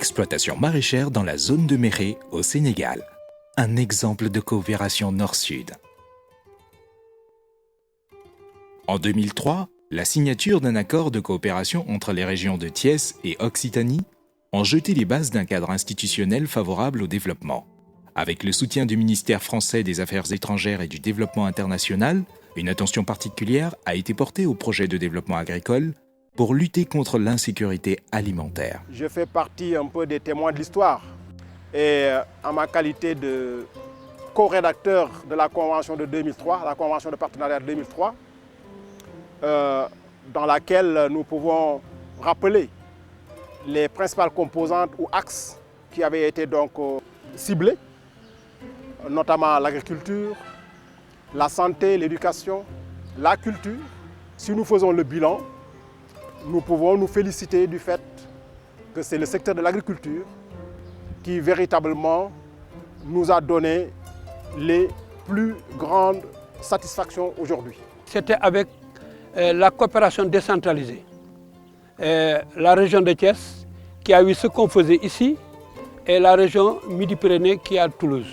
exploitation maraîchère dans la zone de Méré, au Sénégal. Un exemple de coopération nord-sud. En 2003, la signature d'un accord de coopération entre les régions de Thiès et Occitanie ont jeté les bases d'un cadre institutionnel favorable au développement. Avec le soutien du ministère français des Affaires étrangères et du Développement international, une attention particulière a été portée au projet de développement agricole pour lutter contre l'insécurité alimentaire. Je fais partie un peu des témoins de l'histoire et en ma qualité de co-rédacteur de la Convention de 2003, la Convention de partenariat de 2003, dans laquelle nous pouvons rappeler les principales composantes ou axes qui avaient été donc ciblés, notamment l'agriculture, la santé, l'éducation, la culture. Si nous faisons le bilan, nous pouvons nous féliciter du fait que c'est le secteur de l'agriculture qui véritablement nous a donné les plus grandes satisfactions aujourd'hui. C'était avec la coopération décentralisée. La région de Thiès qui a vu ce qu'on faisait ici et la région Midi-Pyrénées qui est à Toulouse.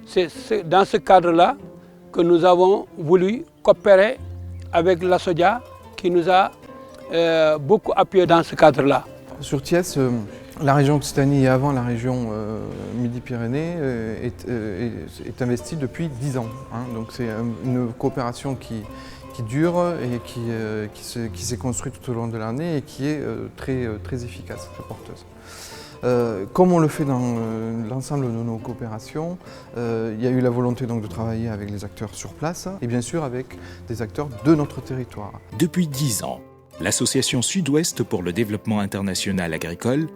C'est dans ce cadre-là que nous avons voulu coopérer avec la SODIA qui nous a beaucoup appuyé dans ce cadre-là. Sur Thiès, la région Occitanie et avant la région Midi-Pyrénées est investie depuis 10 ans. Donc c'est une coopération qui dure et qui s'est construite tout au long de l'année et qui est très efficace, très porteuse. Comme on le fait dans l'ensemble de nos coopérations, il y a eu la volonté donc de travailler avec les acteurs sur place et bien sûr avec des acteurs de notre territoire. Depuis 10 ans, l'Association Sud-Ouest pour le développement international agricole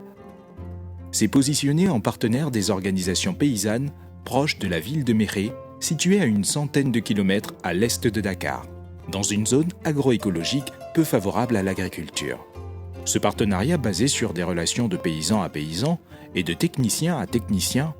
s'est positionnée en partenaire des organisations paysannes proches de la ville de Méré, située à une centaine de kilomètres à l'est de Dakar, dans une zone agroécologique peu favorable à l'agriculture. Ce partenariat basé sur des relations de paysan à paysan et de technicien à technicien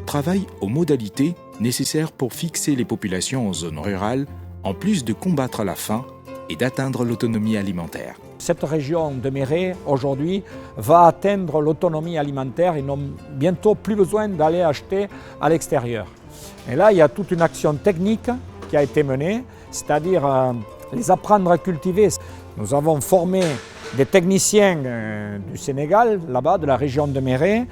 travaille aux modalités nécessaires pour fixer les populations en zone rurale, en plus de combattre la faim et d'atteindre l'autonomie alimentaire. Cette région de Méré, aujourd'hui, va atteindre l'autonomie alimentaire et n'ont bientôt plus besoin d'aller acheter à l'extérieur. Et là, il y a toute une action technique qui a été menée, c'est-à-dire les apprendre à cultiver. Nous avons formé des techniciens du Sénégal, là-bas, de la région de Méré,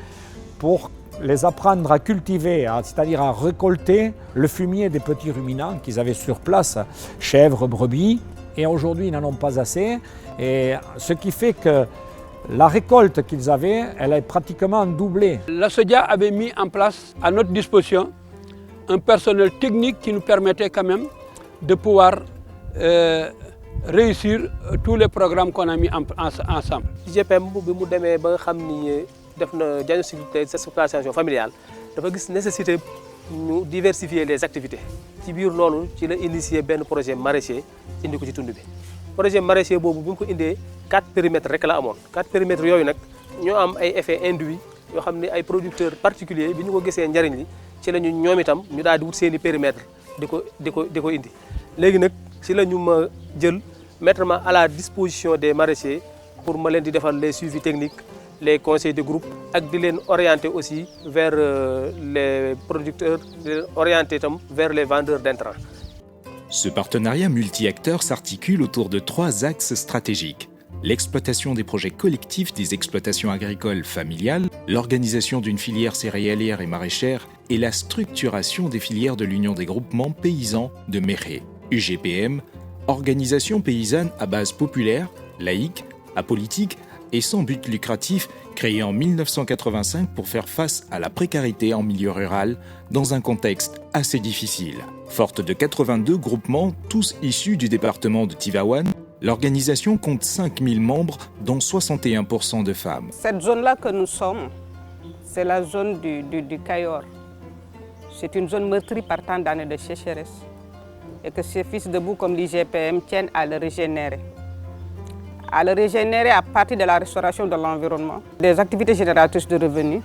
pour les apprendre à cultiver, c'est-à-dire à récolter le fumier des petits ruminants qu'ils avaient sur place, chèvres, brebis. Et aujourd'hui, ils n'en ont pas assez. Et ce qui fait que la récolte qu'ils avaient, elle est pratiquement doublée. La SODIA avait mis en place à notre disposition un personnel technique qui nous permettait quand même de pouvoir réussir tous les programmes qu'on a mis ensemble. IGPM bi mu demee ba nga xam ni def na diagnostic de planification familiale dafa gis nécessité ñu diversifier les activités ci biir loolu ci la initier benn projet maraîcher indi ko ci tund bi. Projet maraîcher boobu bi mu ko indee 4 périmètres rek la amoon 4 périmètres yooyu nag ñoo am ay effets induits yoo xam ne ay producteurs particuliers bi ñu ko gisee njariñ li ci la ñu ñoom itam ñu daal di wut seen i périmètres di ko indi. Léegi nag ci la ñu ma jël mettre ma à la disposition des maraîchers pour ma leen di defal les suivis techniques, les conseils de groupe ak di leen orienter aussi vers les producteurs, di leen orienter tam vers les vendeurs d'intrants. Ce partenariat multi-acteurs s'articule autour de 3 axes stratégiques. L'exploitation des projets collectifs des exploitations agricoles familiales, l'organisation d'une filière céréalière et maraîchère et la structuration des filières de l'Union des groupements paysans de Méré, UGPM, organisation paysanne à base populaire, laïque, apolitique et sans but lucratif, créée en 1985 pour faire face à la précarité en milieu rural dans un contexte assez difficile. Forte de 82 groupements, tous issus du département de Tivaouane, l'organisation compte 5000 membres, dont 61% de femmes. Cette zone-là que nous sommes, c'est la zone du Cayor. C'est une zone meurtrie par tant d'années de sécheresse. Et que ces fils debout comme l'IGPM tiennent à le régénérer. À le régénérer à partir de la restauration de l'environnement, des activités génératrices de revenus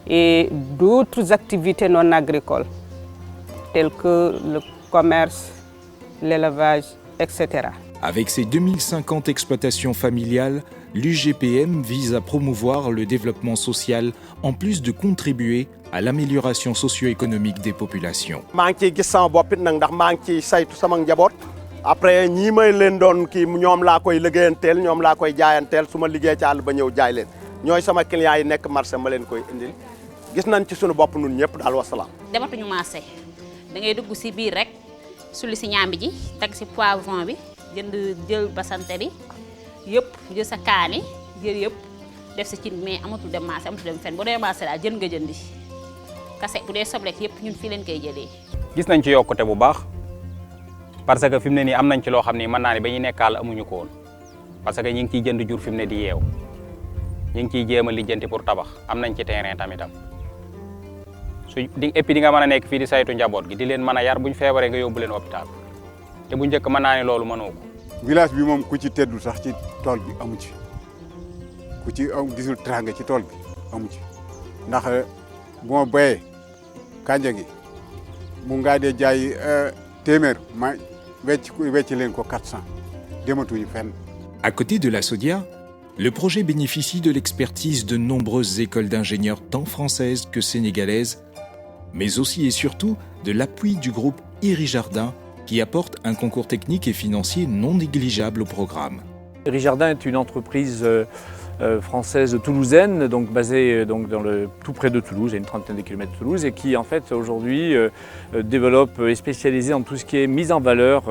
et d'autres activités non agricoles, telles que le commerce, l'élevage, etc. Avec ses 2050 exploitations familiales, l'UGPM vise à promouvoir le développement social en plus de contribuer à l'amélioration socio-économique des populations. maa ngi ciy gis sama bopp it nag ndax maa ngi ciy saytu sama njaboot après ñii may leen doon kii ñoom laa koy liggéeyanteel ñoom laa koy jaayanteel su ma liggéey ci àll ba ñëw jaay leen ñooy sama clients yi nekk marché ma leen koy indil gis nañ ci suñu bopp nun ñëpp daal wasalaam. dematuñu marché da ngay dugg si biir rek sulli si ñaambi ji teg si poivron bi jël basante bi yëpp jël sa kaani jël yëpp def si cin mais amatul dem marché amatul dem fenn bu dee marché daal jën nga jëndi kase bu dee soble yëpp ñun fii leen koy jëlee. gis nañ ci yokkute bu baax parce que fi mu ne nii am nañ ci loo xam ni mën naa ne ba ñuy nekkaal amuñu ko woon parce que ñi ngi ciy jënd jur fi mu ne di yeew ñi ngi ciy jéem a lijjanti pour tabax am nañ ci terrain tamitam et puis di nga mën a nekk fii di saytu njaboot gi di leen mën a yar buñ feebaree nga yóbbu leen hôpital te bu njëkk mën naa ne loolu mënoo ko. village bi moom ku ci teddu sax ci tool bi amu ci ku ci gisul teraanga ci tool bi amu ci ndax bu ma béyee kànja gi bu ngaa dee jaay téeméer ma wecc leen ko 400 dematuñu fenn. À côté de la SODIA, le projet bénéficie de l'expertise de nombreuses écoles d'ingénieurs tant françaises que sénégalaises, mais aussi et surtout de l'appui du groupe Irijardin qui apporte un concours technique et financier non négligeable au programme. Irijardin est une entreprise française toulousaine, donc basée tout près de Toulouse, à une trentaine de kilomètres de Toulouse, et qui en fait aujourd'hui développe et est spécialisée en tout ce qui est mise en valeur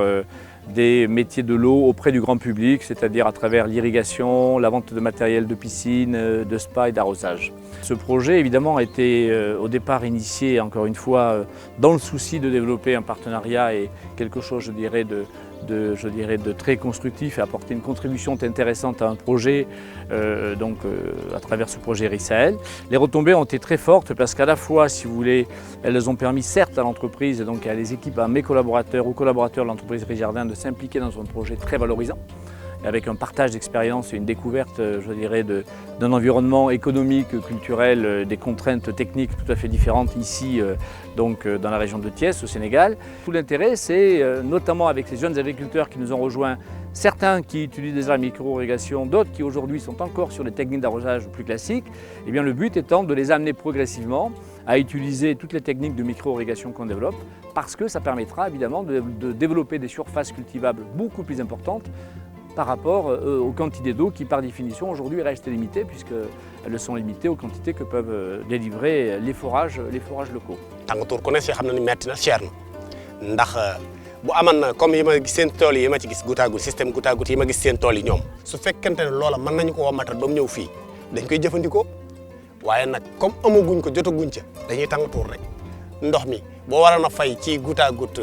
des métiers de l'eau auprès du grand public, c'est-à-dire à travers l'irrigation, la vente de matériel de piscine, de spa et d'arrosage. Ce projet évidemment a été au départ initié encore une fois dans le souci de développer un partenariat et quelque chose je dirais de très constructif et apporter une contribution intéressante à un projet à travers ce projet RISAEL. Les retombées ont été très fortes parce qu'à la fois, si vous voulez, elles ont permis certes à l'entreprise et donc à les équipes, à mes collaborateurs ou collaborateurs de l'entreprise Irijardin de s'impliquer dans un projet très valorisant, avec un partage d'expérience et une découverte, je dirais, d'un environnement économique, culturel, des contraintes techniques tout à fait différentes ici, dans la région de Thiès, au Sénégal. Tout l'intérêt, c'est notamment avec ces jeunes agriculteurs qui nous ont rejoints, certains qui utilisent déjà la micro-irrigation, d'autres qui aujourd'hui sont encore sur des techniques d'arrosage plus classiques, et bien le but étant de les amener progressivement à utiliser toutes les techniques de micro-irrigation qu'on développe, parce que ça permettra évidemment de développer des surfaces cultivables beaucoup plus importantes par rapport aux quantités d'eau qui, par définition, aujourd'hui restent limitées, puisqu'elles sont limitées aux quantités que peuvent délivrer les forages locaux. tàngatoor ku ne si xam na ni metti na cher na ndax bu amoon na comme yi ma gis seen tool yi ma ci gis goutte à goutte système goutte à goutte yi ma gis seen tool yi ñoom su fekkente ne loola mën nañu ko womatal ba mu ñëw fii dañ koy jëfandikoo waaye nag comme amaguñ ko jotaguñ ca dañuy tàngatoor rek ndox mi boo waroon a fay ci goutte à goutte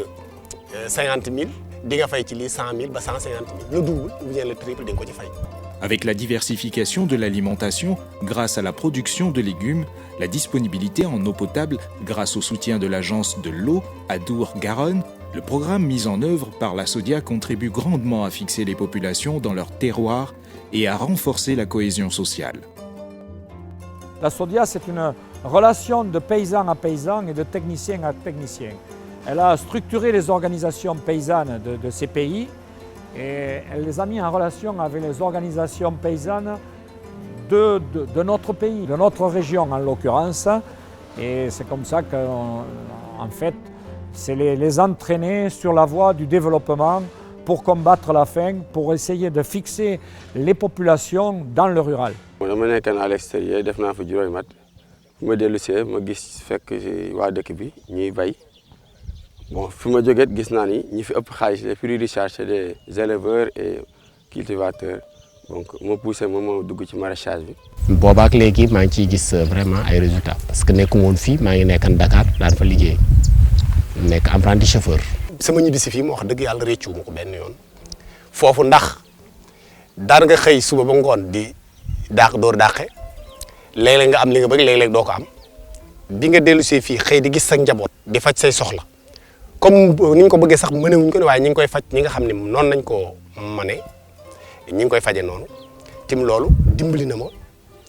50 000 di nga fay ci lii 100 000 ba 150 000 le double ou bien le triple di nga ko ci fay. Avec la diversification de l'alimentation grâce à la production de légumes, la disponibilité en eau potable grâce au soutien de l'agence de l'eau Adour-Garonne, le programme mis en œuvre par la SODIA contribue grandement à fixer les populations dans leur terroir et à renforcer la cohésion sociale. La SODIA, c'est une relation de paysan à paysan et de technicien à technicien. Elle a structuré les organisations paysannes de ces pays et elle les a mis en relation avec les organisations paysannes de notre pays, de notre région en l'occurrence. Et c'est comme ça qu'en fait, c'est les entraîner sur la voie du développement pour combattre la faim, pour essayer de fixer les populations dans le rural. Je suis à l'extérieur, je suis fait juróomi at ma dellu see ma gis fekk waa dëkk bi ñuy bay bon fi ma jógee gis naa ni ñi fi ëpp xaalis les prix de charge des éleveurs et cultivateurs donc ma poussé ma dugg ci maraîchage bi. boobaak léegi maa ngi ciy gis vraiment ay résultats parce que nekku woon fii maa ngi nekkan Dakar daan fa liggéey nekk apprenti chauffeur. sama ñibbisi fii moo wax dëgg yàlla réccu ma ko benn yoon foofu ndax daan nga xëy suba ba ngoon di dàq door dàqe léeg-léeg nga am li nga bëgg léeg-léeg doo ko am bi nga dellu see fii xëy di gis sa njaboot di faj say soxla comme ni ñu ko bëggee sax mënewuñ ko ne waaye ñi ngi koy faj ñi nga xam ne noonu nañ ko mëne ñi ngi koy faje noonu tim loolu dimbali na ma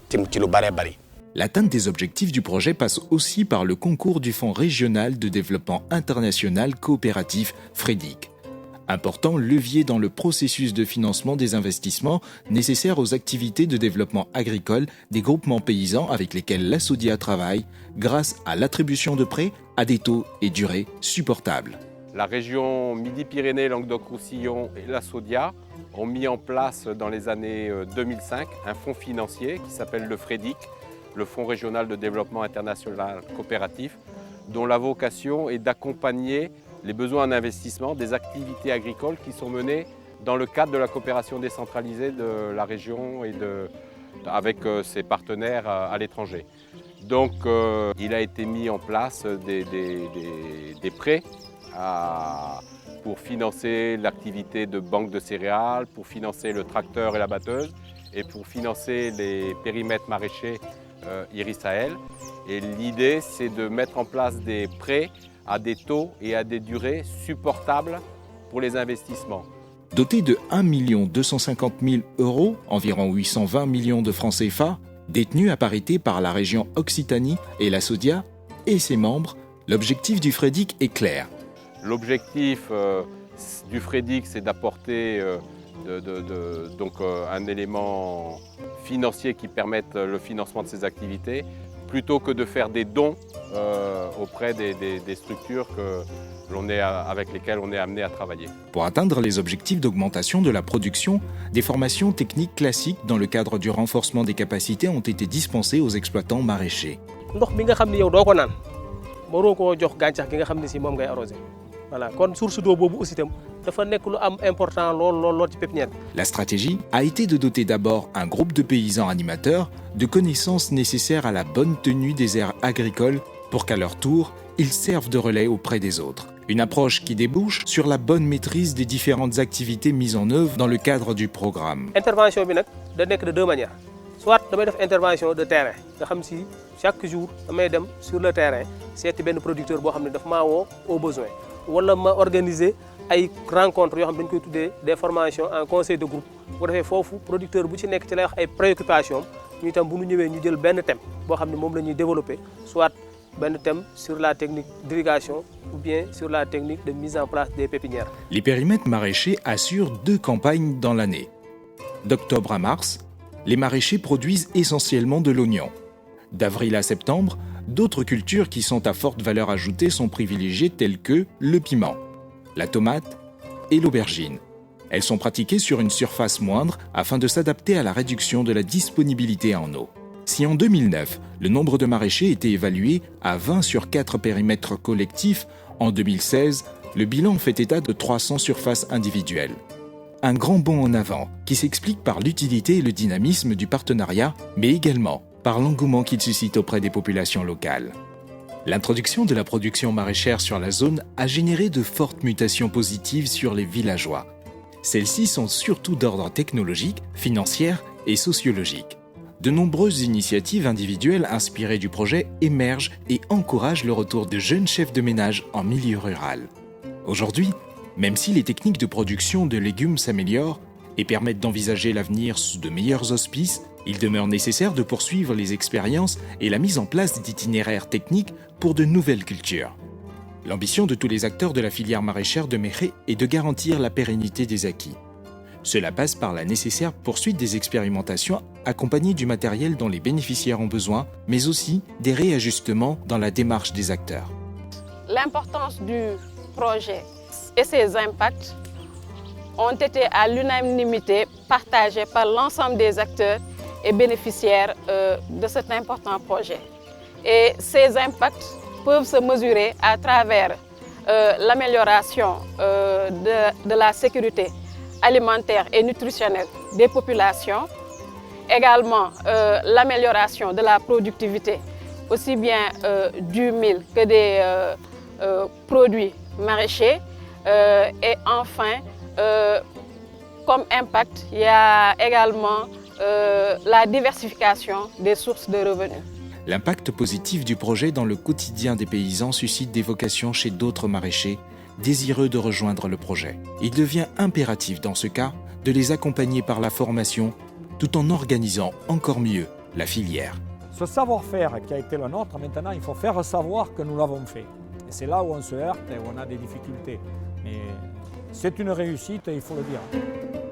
tim ci lu bare bari. L'atteinte des objectifs du projet passe aussi par le concours du Fonds régional de développement international coopératif FREDIC. important levier dans le processus de financement des investissements nécessaires aux activités de développement agricole des groupements paysans avec lesquels la SODIA travaille grâce à l'attribution de prêts à des taux et durées supportables. La région Midi-Pyrénées, Languedoc-Roussillon et la SODIA ont mis en place dans les années 2005 un fonds financier qui s'appelle le FREDIC, le Fonds régional de développement international coopératif, dont la vocation est d'accompagner les besoins en investissement des activités agricoles qui sont menées dans le cadre de la coopération décentralisée de la région et avec ses partenaires à l'étranger. Donc il a été mis en place des prêts pour financer l'activité de banque de céréales, pour financer le tracteur et la batteuse et pour financer les périmètres maraîchers IRI-Sahel. Et l'idée, c'est de mettre en place des prêts à des taux et à des durées supportables pour les investissements. Doté de 1 250 000 €, environ 820 millions de francs CFA, détenus à parité par la région Occitanie et la SODIA et ses membres, l'objectif du FREDIC est clair. L'objectif du FREDIC, c'est d'apporter un élément financier qui permette le financement de ces activités, plutôt que de faire des dons auprès des structures avec lesquelles on est amené à travailler. Pour atteindre les objectifs d'augmentation de la production, des formations techniques classiques dans le cadre du renforcement des capacités ont été dispensées aux exploitants maraîchers. Voilà, kon source d'eau bobu aussi tam dafa nek lu am important lool ci pépinière. La stratégie a été de doter d'abord un groupe de paysans animateurs de connaissances nécessaires à la bonne tenue des aires agricoles pour qu'à leur tour, ils servent de relais auprès des autres. Une approche qui débouche sur la bonne maîtrise des différentes activités mises en œuvre dans le cadre du programme. Intervention bi nak da nek de deux manières. Soit damay def intervention de terrain nga xam si chaque jour damay dem sur le terrain seeti benn producteur boo xam ne daf maa woo au besoin. Wala ma organiser ay rencontres yoo xam dañ koy tuddee des formations en conseil de groupe bu defee foofu producteur bu ci nekk ci lay wax ay préoccupations ñu itam bu ñu ñëwee ñu jël benn thème boo xam ne moom la ñuy développer soit benn thème sur la technique d'irrigation ou bien sur la technique de mise en place des pépinières. Les périmètres maraîchers assurent 2 campagnes dans l'année. D'octobre à mars, les maraîchers produisent essentiellement de l'oignon. D'avril à septembre, d'autres cultures qui sont à forte valeur ajoutée sont privilégiées telles que le piment, la tomate et l'aubergine. Elles sont pratiquées sur une surface moindre afin de s'adapter à la réduction de la disponibilité en eau. Si en 2009, le nombre de maraîchers était évalué à 20 sur 4 périmètres collectifs, en 2016, le bilan fait état de 300 surfaces individuelles. Un grand bond en avant qui s'explique par l'utilité et le dynamisme du partenariat, mais également par l'engouement qu'il suscite auprès des populations locales. L'introduction de la production maraîchère sur la zone a généré de fortes mutations positives sur les villageois. Celles-ci sont surtout d'ordre technologique, financière et sociologique. De nombreuses initiatives individuelles inspirées du projet émergent et encouragent le retour de jeunes chefs de ménage en milieu rural. Aujourd'hui, même si les techniques de production de légumes s'améliorent et permettent d'envisager l'avenir sous de meilleurs auspices, il demeure nécessaire de poursuivre les expériences et la mise en place d'itinéraires techniques pour de nouvelles cultures. L'ambition de tous les acteurs de la filière maraîchère de Mékhé est de garantir la pérennité des acquis. Cela passe par la nécessaire poursuite des expérimentations accompagnées du matériel dont les bénéficiaires ont besoin, mais aussi des réajustements dans la démarche des acteurs. L'importance du projet et ses impacts ont été à l'unanimité partagés par l'ensemble des acteurs et bénéficiaires de cet important projet. Et ces impacts peuvent se mesurer à travers l'amélioration de la sécurité alimentaire et nutritionnelle des populations, également l'amélioration de la productivité, aussi bien du mil que des produits maraîchers, et enfin, comme impact, il y a également la diversification des sources de revenus. L'impact positif du projet dans le quotidien des paysans suscite des vocations chez d'autres maraîchers désireux de rejoindre le projet. Il devient impératif dans ce cas de les accompagner par la formation tout en organisant encore mieux la filière. Ce savoir-faire qui a été le nôtre, maintenant il faut faire savoir que nous l'avons fait. Et c'est là où on se heurte et où on a des difficultés. Mais C'est une réussite et il faut le dire.